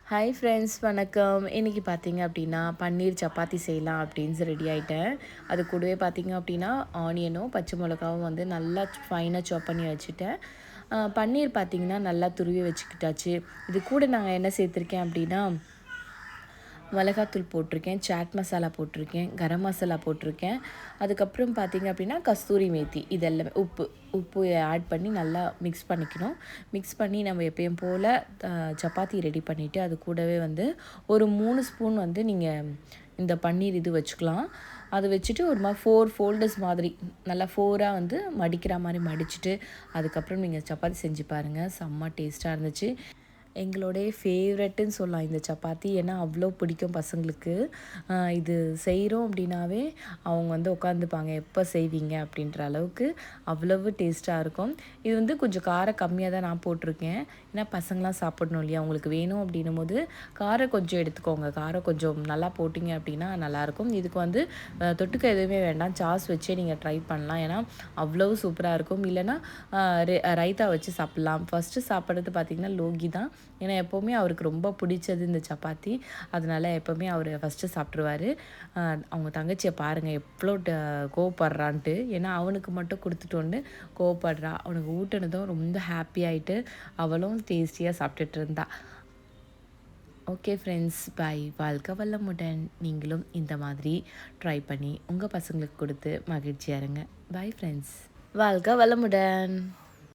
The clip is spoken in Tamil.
ஹாய் ஃப்ரெண்ட்ஸ், வணக்கம். இன்றைக்கி பார்த்தீங்க அப்படின்னா பன்னீர் சப்பாத்தி செய்யலாம் அப்படின்னு ரெடி ஆகிட்டேன். அது கூடவே பார்த்தீங்க அப்படின்னா ஆனியனும் பச்சை மிளகாவும் வந்து நல்லா ஃபைனாக சாப் பண்ணி வச்சுட்டேன். பன்னீர் பார்த்திங்கன்னா நல்லா துருவி வச்சுக்கிட்டாச்சு. இது கூட நாங்கள் என்ன சேர்த்துருக்கேன் அப்படின்னா மிளகாத்தூள் போட்டிருக்கேன், சாட் மசாலா போட்டிருக்கேன், கரம் மசாலா போட்டிருக்கேன். அதுக்கப்புறம் பார்த்திங்க அப்படின்னா கஸ்தூரி மேத்தி, இதெல்லாமே உப்பு ஆட் பண்ணி நல்லா மிக்ஸ் பண்ணிக்கணும். மிக்ஸ் பண்ணி நம்ம எப்பயும் போல் சப்பாத்தி ரெடி பண்ணிவிட்டு அது கூடவே வந்து ஒரு 3 ஸ்பூன் வந்து நீங்கள் இந்த பன்னீர் இது வச்சுக்கலாம். அது வச்சுட்டு ஒரு மாதிரி 4 ஃபோல்டர்ஸ் மாதிரி நல்லா 4ஆக வந்து மடிக்கிற மாதிரி மடிச்சுட்டு அதுக்கப்புறம் நீங்கள் சப்பாத்தி செஞ்சு பாருங்கள். செம்ம டேஸ்ட்டாக இருந்துச்சு. எங்களோடைய ஃபேவரெட்டுன்னு சொல்லலாம் இந்த சப்பாத்தி. ஏன்னா அவ்வளோ பிடிக்கும் பசங்களுக்கு. இது செய்கிறோம் அப்படின்னாவே அவங்க வந்து உட்காந்துப்பாங்க, எப்போ செய்வீங்க அப்படின்ற அளவுக்கு அவ்வளவு டேஸ்ட்டாக இருக்கும். இது வந்து கொஞ்சம் காரம் கம்மியாக தான் நான் போட்டிருக்கேன். ஏன்னா பசங்களாம் சாப்பிடணும் இல்லையா, அவங்களுக்கு வேணும் அப்படின்னும் போது காரம் கொஞ்சம் எடுத்துக்கோங்க. காரம் கொஞ்சம் நல்லா போட்டிங்க அப்படின்னா நல்லாயிருக்கும். இதுக்கு வந்து தொட்டுக்க எதுவுமே வேண்டாம், சாஸ் வச்சே நீங்கள் ட்ரை பண்ணலாம். ஏன்னா அவ்வளவு சூப்பராக இருக்கும். இல்லைன்னா ரைத்தா வச்சு சாப்பிட்லாம். ஃபஸ்ட்டு சாப்பிட்றது பார்த்திங்கன்னா லோகி தான். ஏன்னா எப்போவுமே அவருக்கு ரொம்ப பிடிச்சது இந்த சப்பாத்தி. அதனால் எப்போவுமே அவர் ஃபஸ்ட்டு சாப்பிட்ருவாரு. அவங்க தங்கச்சியை பாருங்கள் எவ்வளோ கோவப்படுறான்ட்டு. ஏன்னா அவனுக்கு மட்டும் கொடுத்துட்டோன்னு கோவப்படுறா. அவனுக்கு ஊட்டினதும் ரொம்ப ஹாப்பி ஆகிட்டு அவளும் டேஸ்டியாக சாப்பிட்டுட்டு இருந்தா. Okay friends, bye. வாழ்க வளமுடன். நீங்களும் இந்த மாதிரி ட்ரை பண்ணி உங்கள் பசங்களுக்கு கொடுத்து மகிழ்ச்சியாக இருங்க. Bye friends. வாழ்க வளமுடன்.